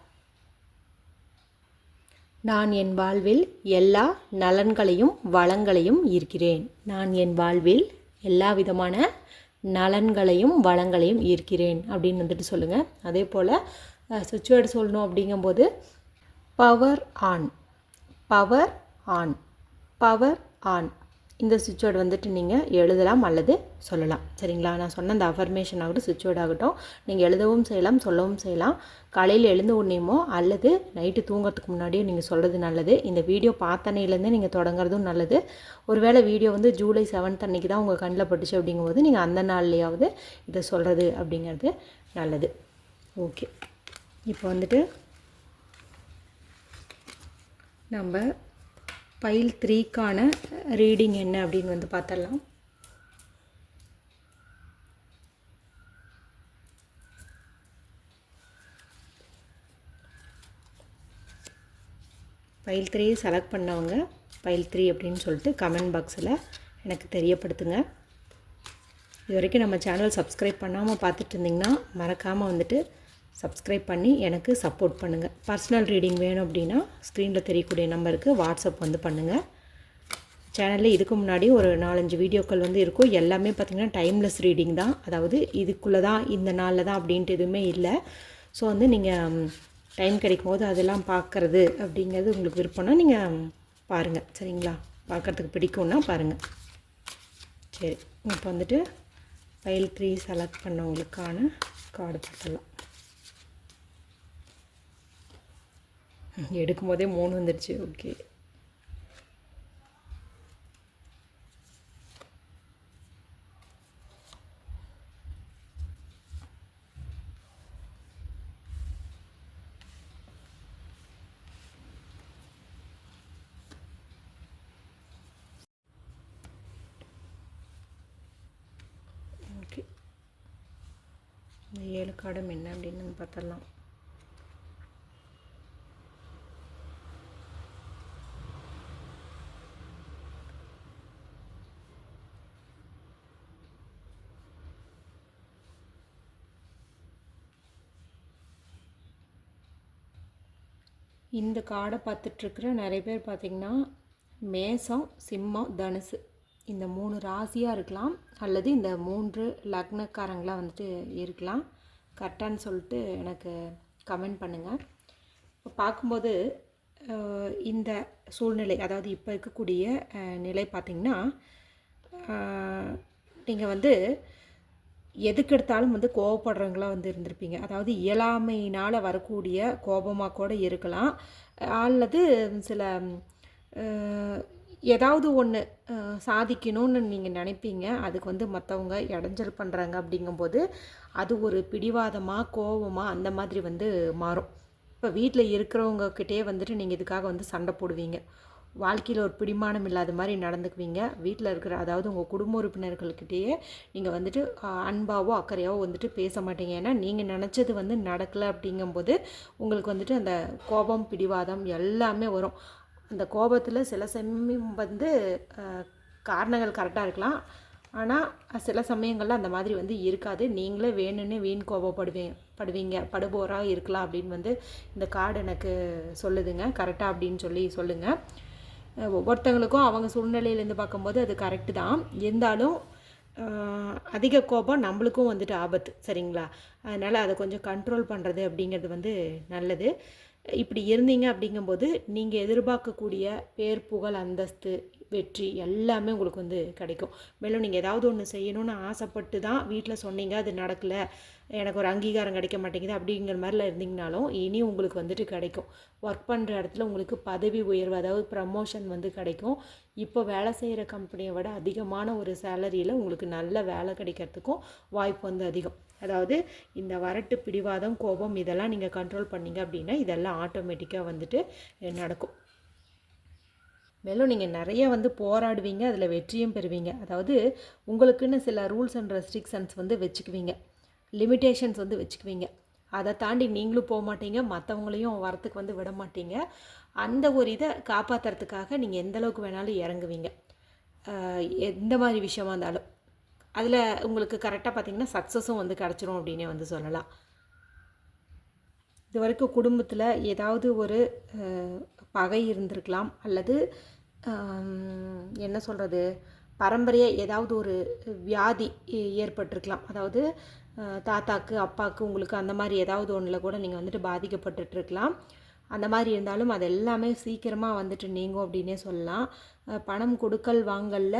நான் என் வாழ்வில் எல்லா நலன்களையும் வளங்களையும் ஈர்க்கிறேன். நான் என் வாழ்வில் எல்லா விதமான நலன்களையும் வளங்களையும் ஈர்க்கிறேன் அப்படின்னு வந்துட்டு சொல்லுங்கள். அதே போல் சுவிட்ச் வேர்டு சொல்லணும் அப்படிங்கும்போது power on, power on, power on. இந்த சுவிட்ச் வேர்டு வந்துட்டு நீங்கள் எழுதலாம் அல்லது சொல்லலாம் சரிங்களா. நான் சொன்ன அந்த அஃபர்மேஷன் ஆகட்டும், சுவிட்ச் வேர்டு ஆகட்டும், நீங்கள் எழுதவும் செய்யலாம், சொல்லவும் செய்யலாம். காலையில் எழுந்த உடனேமோ அல்லது நைட்டு தூங்கிறதுக்கு முன்னாடியோ நீங்கள் சொல்கிறது நல்லது. இந்த வீடியோ பார்த்தனையிலேருந்தே நீங்கள் தொடங்குறதும் நல்லது. ஒருவேளை வீடியோ வந்து ஜூலை 7 அன்றைக்கி தான் உங்கள் கண்ணில் பட்டுச்சு அப்படிங்கும்போது நீங்கள் அந்த நாள்லையாவது இதை சொல்கிறது அப்படிங்கிறது நல்லது. ஓகே, இப்போ வந்துட்டு நம்ம ஃபைல் 3க்கான ரீடிங் என்ன அப்படின்னு வந்து பார்த்துடலாம். ஃபைல் 3 செலக்ட் பண்ணவங்க ஃபைல் 3 அப்படின்னு சொல்லிட்டு கமெண்ட் பாக்ஸில் எனக்கு தெரியப்படுத்துங்க. இது வரைக்கும் நம்ம சேனல் சப்ஸ்கிரைப் பண்ணாமல் பார்த்துட்டு இருந்திங்கன்னா மறக்காமல் வந்துட்டு சப்ஸ்கிரைப் பண்ணி எனக்கு சப்போர்ட் பண்ணுங்கள். பர்சனல் ரீடிங் வேணும் அப்படின்னா ஸ்க்ரீனில் தெரியக்கூடிய நம்பருக்கு வாட்ஸ்அப் வந்து பண்ணுங்கள். சேனலில் இதுக்கு முன்னாடி ஒரு 4-5 வீடியோக்கள் வந்து இருக்கும். எல்லாமே பார்த்திங்கன்னா டைம்லெஸ் ரீடிங் தான். அதாவது இதுக்குள்ளே தான் இந்த நாளில் தான் அப்படின்ட்டு எதுவுமே இல்லை. ஸோ வந்து நீங்கள் டைம் கிடைக்கும் போது அதெல்லாம் பார்க்குறது அப்படிங்கிறது உங்களுக்கு விருப்பம்னா நீங்கள் பாருங்கள் சரிங்களா. பார்க்குறதுக்கு பிடிக்கும்னா பாருங்கள். சரி, இப்போ வந்துட்டு ஃபைல் 3 செலக்ட் பண்ணவங்களுக்கான கார்டு பார்த்துடலாம். எடுக்கும் போதே 3 வந்துடுச்சு. Okay, okay. இந்த 7 கார்டும் என்ன அப்படின்னு பார்த்துடலாம். இந்த கார்டை பார்த்துட்ருக்குற நிறைய பேர் பார்த்திங்கன்னா மேசம், சிம்மம், தனுசு இந்த 3 ராசியாக இருக்கலாம். அல்லது இந்த 3 லக்னக்காரங்களாக வந்துட்டு இருக்கலாம். கரெக்டான்னு சொல்லிட்டு எனக்கு கமெண்ட் பண்ணுங்கள். இப்போ பார்க்கும்போது இந்த சூழ்நிலை, அதாவது இப்போ இருக்கக்கூடிய நிலை பார்த்திங்கன்னா, நீங்கள் வந்து எதுக்கெடுத்தாலும் வந்து கோவப்படுறவங்களாம் வந்து இருந்திருப்பீங்க. அதாவது இயலாமையினால் வரக்கூடிய கோபமாக கூட இருக்கலாம். அல்லது சில ஏதாவது ஒன்று சாதிக்கணும்னு நீங்கள் நினைப்பீங்க. அதுக்கு வந்து மற்றவங்க இடைஞ்சல் பண்ணுறாங்க. அப்படிங்கும்போது அது ஒரு பிடிவாதமாக, கோபமாக அந்த மாதிரி வந்து மாறும். இப்போ வீட்டில் இருக்கிறவங்கக்கிட்டே வந்துட்டு நீங்கள் இதுக்காக வந்து சண்டை போடுவீங்க. வாழ்க்கையில் ஒரு பிடிமானம் இல்லாத மாதிரி நடந்துக்குவீங்க. வீட்டில் இருக்கிற, அதாவது உங்கள் குடும்ப உறுப்பினர்கள்கிட்டயே நீங்கள் வந்துட்டு அன்பாவோ அக்கறையாவோ வந்துட்டு பேச மாட்டீங்க. ஏன்னா நீங்கள் நினச்சது வந்து நடக்கலை. அப்படிங்கும்போது உங்களுக்கு வந்துட்டு அந்த கோபம், பிடிவாதம் எல்லாமே வரும். அந்த கோபத்தில் சில சமயம் வந்து காரணங்கள் கரெக்டாக இருக்கலாம். ஆனால் சில சமயங்களில் அந்த மாதிரி வந்து இருக்காது. நீங்களே வேணும்னே வீண் படுவீங்க, படுபோராக இருக்கலாம் அப்படின்னு வந்து இந்த கார்டு எனக்கு சொல்லுதுங்க. கரெக்டாக அப்படின்னு சொல்லுங்கள். ஒவ்வொருத்தங்களுக்கும் அவங்க சூழ்நிலையிலேருந்து பார்க்கும்போது அது கரெக்டு தான். இருந்தாலும் அதிக கோபம் நம்மளுக்கும் வந்துட்டு ஆபத்து, சரிங்களா? அதனால் அதை கொஞ்சம் கண்ட்ரோல் பண்ணுறது அப்படிங்கிறது வந்து நல்லது. இப்படி இருந்தீங்க அப்படிங்கும்போது நீங்கள் எதிர்பார்க்கக்கூடிய பேர், புகழ், அந்தஸ்து, வெற்றி எல்லாமே உங்களுக்கு வந்து கிடைக்கும். மேலும் நீங்கள் ஏதாவது ஒன்று செய்யணும்னு ஆசைப்பட்டு தான் வீட்டில் சொன்னீங்க, அது நடக்கலை, எனக்கு ஒரு அங்கீகாரம் கிடைக்க மாட்டேங்குது அப்படிங்கிற மாதிரிலாம் இருந்தீங்கனாலும் இனி உங்களுக்கு வந்துட்டு கிடைக்கும். ஒர்க் பண்ணுற இடத்துல உங்களுக்கு பதவி உயர்வு, அதாவது ப்ரமோஷன் வந்து கிடைக்கும். இப்போ வேலை செய்கிற கம்பெனியை விட அதிகமான ஒரு சேலரியில் உங்களுக்கு நல்ல வேலை கிடைக்கிறதுக்கும் வாய்ப்பு வந்து அதிகம். அதாவது இந்த வரட்டு, பிடிவாதம், கோபம் இதெல்லாம் நீங்கள் கண்ட்ரோல் பண்ணிங்க அப்படின்னா இதெல்லாம் ஆட்டோமேட்டிக்காக வந்துட்டு நடக்கும். மேலும் நீங்கள் நிறைய வந்து போராடுவீங்க, அதில் வெற்றியும் பெறுவீங்க. அதாவது உங்களுக்குன்னு சில ரூல்ஸ் அண்ட் ரெஸ்ட்ரிக்ஷன்ஸ் வந்து வச்சுக்குவீங்க, லிமிட்டேஷன்ஸ் வந்து வச்சுக்குவீங்க. அதை தாண்டி நீங்களும் போக மாட்டீங்க, மற்றவங்களையும் வரத்துக்கு வந்து விட மாட்டீங்க. அந்த ஒரு இதை காப்பாற்றுறதுக்காக நீங்கள் எந்தளவுக்கு வேணாலும் இறங்குவீங்க. எந்த மாதிரி விஷயமா இருந்தாலும் அதில் உங்களுக்கு கரெக்டாக பார்த்திங்கன்னா சக்ஸஸும் வந்து கிடச்சிரும் அப்படின்னே வந்து சொல்லலாம். இது வரைக்கும் குடும்பத்தில் ஏதாவது ஒரு பகை இருந்திருக்கலாம், அல்லது என்ன சொல்கிறது, பரம்பரையாக ஏதாவது ஒரு வியாதி ஏற்பட்டிருக்கலாம். அதாவது தாத்தாக்கு, அப்பாவுக்கு, உங்களுக்கு அந்த மாதிரி ஏதாவது ஒன்றில் கூட நீங்கள் வந்துட்டு பாதிக்கப்பட்டுருக்கலாம். அந்த மாதிரி இருந்தாலும் அது எல்லாமே சீக்கிரமாக வந்துட்டு நீங்கும் அப்படின்னே சொல்லலாம். பணம் கொடுக்கல் வாங்கலில்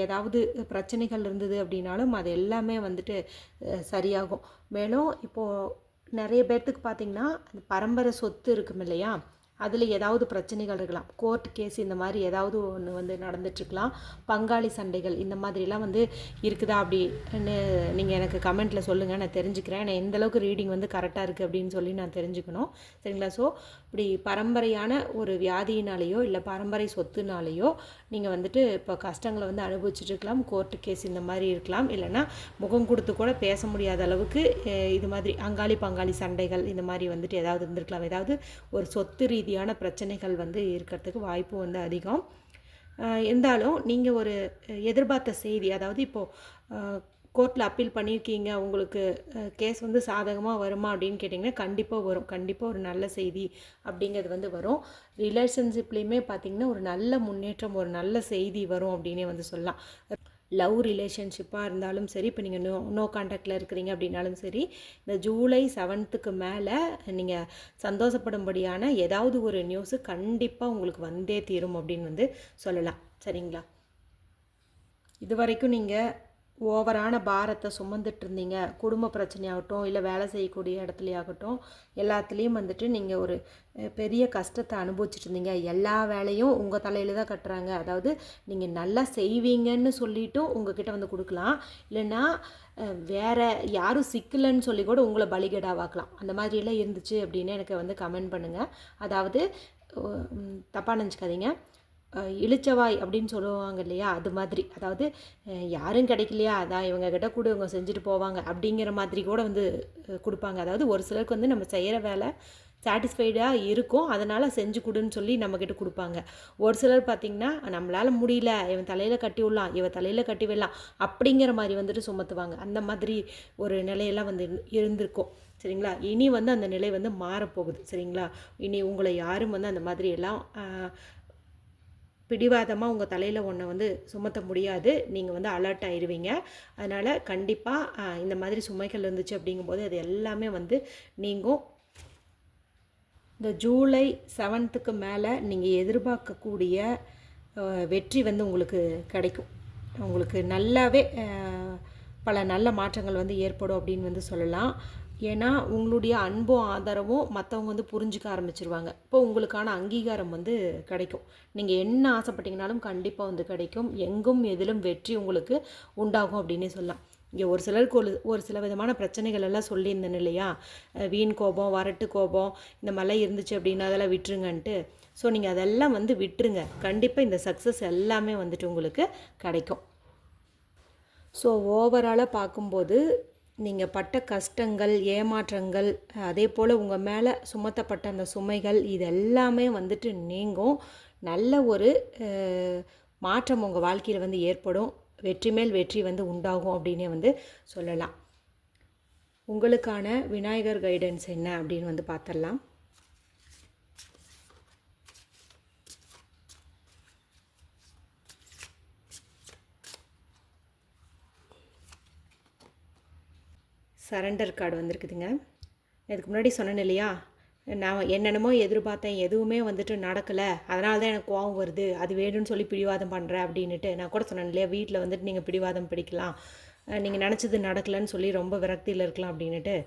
ஏதாவது பிரச்சனைகள் இருந்தது அப்படின்னாலும் அது எல்லாமே வந்துட்டு சரியாகும். மேலும் இப்போது நிறைய பேர்த்துக்கு பார்த்திங்கன்னா அந்த பரம்பரை சொத்து இருக்கும் இல்லையா, அதில் ஏதாவது பிரச்சனைகள் இருக்கலாம். கோர்ட் கேஸ் இந்த மாதிரி ஏதாவது ஒன்று வந்து நடந்துட்டுருக்கலாம். பங்காளி சண்டைகள் இந்த மாதிரிலாம் வந்து இருக்குதா அப்படின்னு நீங்கள் எனக்கு கமெண்ட்டில் சொல்லுங்கள், நான் தெரிஞ்சுக்கிறேன். நான் எந்தளவுக்கு ரீடிங் வந்து கரெக்டாக இருக்குது அப்படின்னு சொல்லி நான் தெரிஞ்சுக்கணும், சரிங்களா? ஸோ இப்படி பரம்பரையான ஒரு வியாதியினாலேயோ இல்லை பரம்பரை சொத்துனாலேயோ நீங்கள் வந்துட்டு இப்போ கஷ்டங்களை வந்து அனுபவிச்சுட்ருக்கலாம். கோர்ட்டு கேஸ் இந்த மாதிரி இருக்கலாம். இல்லைன்னா முகம் கொடுத்து கூட பேச முடியாத அளவுக்கு இது மாதிரி அங்காளி பங்காளி சண்டைகள் இந்த மாதிரி வந்துட்டு ஏதாவது இருந்திருக்கலாம். ஏதாவது ஒரு சொத்து ரீதியான பிரச்சனைகள் வந்து இருக்கிறதுக்கு வாய்ப்பு வந்து அதிகம். இருந்தாலும் நீங்கள் ஒரு எதிர்பார்த்த செய்தி, அதாவது இப்போது கோர்ட்டில் அப்பீல் பண்ணியிருக்கீங்க, உங்களுக்கு கேஸ் வந்து சாதகமாக வருமா அப்படின்னு கேட்டிங்கன்னா கண்டிப்பாக வரும். கண்டிப்பாக ஒரு நல்ல செய்தி அப்படிங்கிறது வந்து வரும். ரிலேஷன்ஷிப்லேயுமே பார்த்திங்கன்னா ஒரு நல்ல முன்னேற்றம், ஒரு நல்ல செய்தி வரும் அப்படின்னே வந்து சொல்லலாம். லவ் ரிலேஷன்ஷிப்பாக இருந்தாலும் சரி, இப்போ நீங்கள் நோ கான்டாக்டில் இருக்கிறீங்க அப்படின்னாலும் சரி, இந்த ஜூலை 7க்கு மேலே நீங்கள் சந்தோஷப்படும்படியான ஏதாவது ஒரு நியூஸு கண்டிப்பாக உங்களுக்கு வந்தே தீரும் அப்படின்னு வந்து சொல்லலாம், சரிங்களா? இது வரைக்கும் நீங்கள் ஓவரான பாரத்தை சுமந்துட்டு இருந்தீங்க. குடும்ப பிரச்சனையாகட்டும், இல்லை வேலை செய்யக்கூடிய இடத்துலையாகட்டும், எல்லாத்துலேயும் வந்துட்டு நீங்கள் ஒரு பெரிய கஷ்டத்தை அனுபவிச்சுட்டு இருந்தீங்க. எல்லா வேலையும் உங்கள் தலையில் தான் கட்டுறாங்க. அதாவது நீங்கள் நல்லா செய்வீங்கன்னு சொல்லிட்டும் உங்ககிட்ட வந்து கொடுக்கலாம். இல்லைன்னா வேறு யாரும் சிக்கலைன்னு சொல்லி கூட உங்களை பலிகடாவாக்கலாம். அந்த மாதிரியெல்லாம் இருந்துச்சு அப்படின்னு எனக்கு வந்து கமெண்ட் பண்ணுங்கள். அதாவது தப்பாக நினச்சிக்காதீங்க, இளிச்சவாய் அப்படின்னு சொல்லுவாங்க இல்லையா, அது மாதிரி. அதாவது யாரும் கிடைக்கலையா, அதான் இவங்க கிட்ட கூட இவங்க செஞ்சுட்டு போவாங்க அப்படிங்கிற மாதிரி கூட வந்து கொடுப்பாங்க. அதாவது ஒரு சிலருக்கு வந்து நம்ம செய்கிற வேலை சாட்டிஸ்ஃபைடாக இருக்கும், அதனால் செஞ்சு கொடுன்னு சொல்லி நம்மக்கிட்ட கொடுப்பாங்க. ஒரு சிலர் பார்த்திங்கன்னா நம்மளால் முடியல, இவன் தலையில் கட்டி விடலாம், இவன் தலையில் கட்டி விடலாம் அப்படிங்கிற மாதிரி வந்துட்டு சுமத்துவாங்க. அந்த மாதிரி ஒரு நிலையெல்லாம் வந்து இருந்திருக்கும், சரிங்களா? இனி வந்து அந்த நிலை வந்து மாறப்போகுது, சரிங்களா? இனி உங்களை யாரும் வந்து அந்த மாதிரி எல்லாம் பிடிவாதமாக உங்கள் தலையில் ஒன்றை வந்து சுமத்த முடியாது. நீங்கள் வந்து அலர்ட் ஆயிடுவீங்க. அதனால் கண்டிப்பாக இந்த மாதிரி சுமைகள் இருந்துச்சு அப்படிங்கும்போது அது எல்லாமே வந்து நீங்கும். இந்த ஜூலை 7க்கு மேலே நீங்கள் எதிர்பார்க்கக்கூடிய வெற்றி வந்து உங்களுக்கு கிடைக்கும். உங்களுக்கு நல்லாவே பல நல்ல மாற்றங்கள் வந்து ஏற்படும் அப்படின்னு வந்து சொல்லலாம். ஏன்னா உங்களுடைய அன்பும் ஆதரவும் மற்றவங்க வந்து புரிஞ்சுக்க ஆரம்பிச்சிருவாங்க. இப்போ உங்களுக்கான அங்கீகாரம் வந்து கிடைக்கும். நீங்கள் என்ன ஆசைப்பட்டீங்கனாலும் கண்டிப்பாக வந்து கிடைக்கும். எங்கும் எதிலும் வெற்றி உங்களுக்கு உண்டாகும் அப்படின்னே சொல்லலாம். இங்கே ஒரு சிலருக்கு ஒரு சில விதமான பிரச்சனைகள் எல்லாம் சொல்லியிருந்தேன் இல்லையா, வீண் கோபம், வரட்டு கோபம் இந்த மாதிரிலாம் இருந்துச்சு அப்படின்னா அதெல்லாம் விட்டுருங்கன்ட்டு. ஸோ நீங்கள் அதெல்லாம் வந்து விட்டுருங்க. கண்டிப்பாக இந்த சக்ஸஸ் எல்லாமே வந்துட்டு உங்களுக்கு கிடைக்கும். ஸோ ஓவராலாக பார்க்கும்போது நீங்கள் பட்ட கஷ்டங்கள், ஏமாற்றங்கள், அதே போல் உங்கள் மேலே சுமத்தப்பட்ட அந்த சுமைகள் இது எல்லாமே வந்துட்டு நீங்கும். நல்ல ஒரு மாற்றம் உங்கள் வாழ்க்கையில் வந்து ஏற்படும். வெற்றி மேல் வெற்றி வந்து உண்டாகும் அப்படின்னே வந்து சொல்லலாம். உங்களுக்கான விநாயகர் கைடன்ஸ் என்ன அப்படின்னு வந்து பார்த்துடலாம். சரண்டர் கார்டு வந்திருக்குதுங்க. இதுக்கு முன்னாடி சொன்னேன் இல்லையா, நான் என்னென்னமோ எதிர்பார்த்தேன், எதுவுமே வந்துட்டு நடக்கலை, அதனால தான் எனக்கு கோவம் வருது, அது வேணும்னு சொல்லி பிடிவாதம் பண்ணுறேன் அப்படின்ட்டு. நான் கூட சொன்னேன் இல்லையா, வீட்டில் வந்துட்டு நீங்கள் பிடிவாதம் பிடிக்கலாம், நீங்கள் நினச்சது நடக்கலைன்னு சொல்லி ரொம்ப விரக்தியில் இருக்கலாம் அப்படின்ட்டு.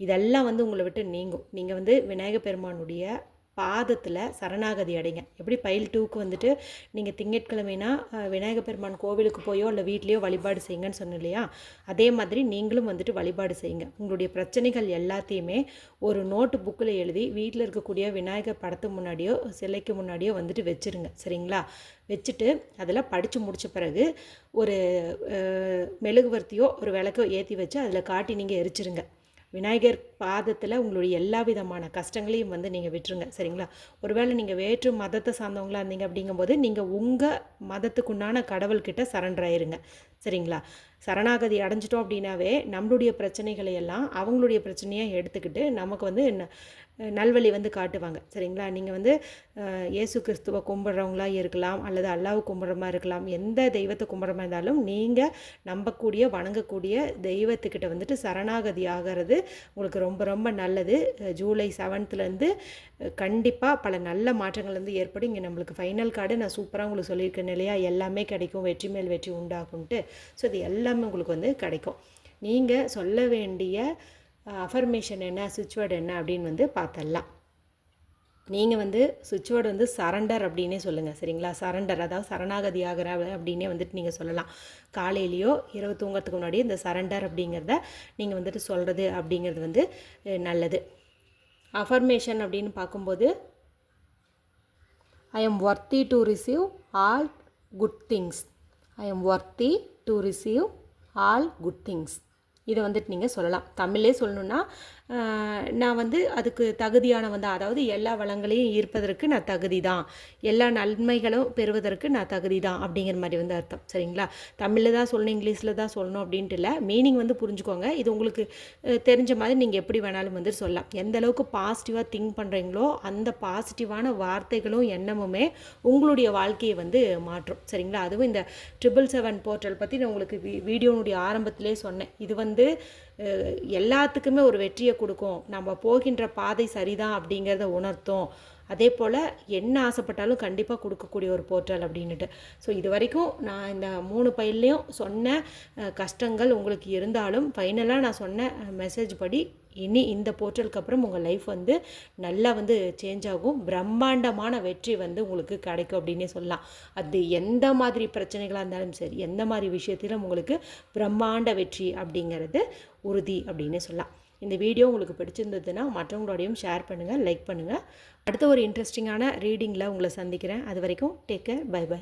இதெல்லாம் வந்து உங்களை விட்டு நீங்கும். நீங்கள் வந்து விநாயகர் பெருமானுடைய பாதத்தில் சரணாகதி அடைங்க. எப்படி பைல் 2க்கு வந்துட்டு நீங்கள் திங்கட்கிழமைனா விநாயகர் பெருமான் கோவிலுக்கு போயோ இல்லை வீட்லேயோ வழிபாடு செய்யுங்கன்னு சொன்னோம் இல்லையா, அதே மாதிரி நீங்களும் வந்துட்டு வழிபாடு செய்யுங்க. உங்களுடைய பிரச்சனைகள் எல்லாத்தையுமே ஒரு நோட்டு புக்கில் எழுதி வீட்டில் இருக்கக்கூடிய விநாயகர் படத்து முன்னாடியோ சிலைக்கு முன்னாடியோ வந்துட்டு வச்சுருங்க. சரிங்களா? வச்சுட்டு அதில் படித்து முடித்த பிறகு ஒரு மெழுகுவர்த்தியோ ஒரு விளக்கோ ஏற்றி வச்சு அதில் காட்டி நீங்கள் எரிச்சிருங்க. விநாயகர் பாதத்தில் உங்களுடைய எல்லா விதமான கஷ்டங்களையும் வந்து நீங்கள் விட்டுருங்க. சரிங்களா? ஒருவேளை நீங்கள் வேற்று மதத்தை சார்ந்தவங்களா இருந்தீங்க அப்படிங்கும்போது நீங்கள் உங்கள் மதத்துக்குண்டான கடவுள்கிட்ட சரண்டர் ஆயிருங்க. சரிங்களா? சரணாகதி அடைஞ்சிட்டோம் அப்படின்னாவே நம்மளுடைய பிரச்சனைகளை எல்லாம் அவங்களுடைய பிரச்சனையாக எடுத்துக்கிட்டு நமக்கு வந்து நல்வழி வந்து காட்டுவாங்க. சரிங்களா? நீங்கள் வந்து இயேசு கிறிஸ்துவை கும்பிட்றவங்களா இருக்கலாம், அல்லது அல்லாஹ் கும்பிட்ற மாதிரி இருக்கலாம். எந்த தெய்வத்தை கும்பிட்ற மாதிரி இருந்தாலும் நீங்கள் நம்பக்கூடிய வணங்கக்கூடிய தெய்வத்துக்கிட்ட வந்துட்டு சரணாகதி ஆகிறது உங்களுக்கு ரொம்ப ரொம்ப நல்லது. ஜூலை 7லேருந்து கண்டிப்பாக பல நல்ல மாற்றங்கள் வந்து ஏற்படும். இங்கே நம்மளுக்கு ஃபைனல் கார்டு நான் சூப்பராக உங்களுக்கு சொல்லியிருக்கேன் இல்லையா, எல்லாமே கிடைக்கும், வெற்றி மேல் வெற்றி உண்டாகும்ட்டு. ஸோ இது எல்லாமே உங்களுக்கு வந்து கிடைக்கும். நீங்கள் சொல்ல வேண்டிய அஃபர்மேஷன் என்ன, சுவிட்ச் வேர்டு என்ன அப்படின்னு வந்து பார்த்துடலாம். நீங்கள் வந்து சுவிட்ச் வேர்டு வந்து சரண்டர் அப்படின்னே சொல்லுங்கள். சரிங்களா? சரண்டர், அதாவது சரணாகதி ஆகிற அப்படின்னே வந்துட்டு நீங்கள் சொல்லலாம். காலையிலையோ இரவு தூங்கிறதுக்கு முன்னாடி இந்த சரண்டர் அப்படிங்கிறத நீங்கள் வந்துட்டு சொல்கிறது அப்படிங்கிறது வந்து நல்லது. அஃபர்மேஷன் அப்படின்னு பார்க்கும்போது, I am worthy to receive all good things. I am worthy to receive all good things. இதை வந்துட்டு நீங்கள் சொல்லலாம். தமிழே சொல்லணுன்னா, நான் வந்து அதுக்கு தகுதியானவன் தான், அதாவது எல்லா வளங்களையும் ஈர்ப்பதற்கு நான் தகுதி தான், எல்லா நன்மைகளும் பெறுவதற்கு நான் தகுதி தான் அப்படிங்கிற மாதிரி வந்து அர்த்தம். சரிங்களா? தமிழில் தான் சொல்லணும், இங்கிலீஷில் தான் சொல்லணும் அப்படின்ட்டு இல்லை, மீனிங் வந்து புரிஞ்சுக்கோங்க. இது உங்களுக்கு தெரிஞ்ச மாதிரி நீங்கள் எப்படி வேணாலும் வந்து சொல்லலாம். எந்த அளவுக்கு பாசிட்டிவாக திங்க் பண்ணுறீங்களோ அந்த பாசிட்டிவான வார்த்தைகளும் எண்ணமுமே உங்களுடைய வாழ்க்கையை வந்து மாற்றும். சரிங்களா? அதுவும் இந்த 777 போர்ட்டல் பற்றி நான் உங்களுக்கு வீடியோனுடைய ஆரம்பத்திலே சொன்னேன். இது வந்து எல்லாத்துக்குமே ஒரு வெற்றியை கொடுக்கும். நம்ம போகின்ற பாதை சரிதான் அப்படிங்கிறத உணர்த்தும். அதே போல் என்ன ஆசைப்பட்டாலும் கண்டிப்பாக கொடுக்கக்கூடிய ஒரு போர்ட்டல் அப்படின்ட்டு. ஸோ இது வரைக்கும் நான் இந்த 3 பைல்லையும் சொன்ன கஷ்டங்கள் உங்களுக்கு இருந்தாலும் ஃபைனலாக நான் சொன்ன மெசேஜ் படி இனி இந்த போர்ட்டலுக்கு அப்புறம் உங்கள் லைஃப் வந்து நல்லா வந்து சேஞ்ச் ஆகும். பிரம்மாண்டமான வெற்றி வந்து உங்களுக்கு கிடைக்கும் அப்படின்னே சொல்லலாம். அது எந்த மாதிரி பிரச்சனைகளாக இருந்தாலும் சரி, எந்த மாதிரி விஷயத்திலும் உங்களுக்கு பிரம்மாண்ட வெற்றி அப்படிங்கிறது உறுதி அப்படின்னே சொல்லலாம். இந்த வீடியோ உங்களுக்கு பிடிச்சிருந்ததுன்னா மற்றவங்களோடையும் ஷேர் பண்ணுங்கள், லைக் பண்ணுங்கள். அடுத்த ஒரு இன்ட்ரெஸ்டிங்கான ரீடிங்கில் உங்களை சந்திக்கிறேன். அது வரைக்கும் டேக் கேர், பை பை.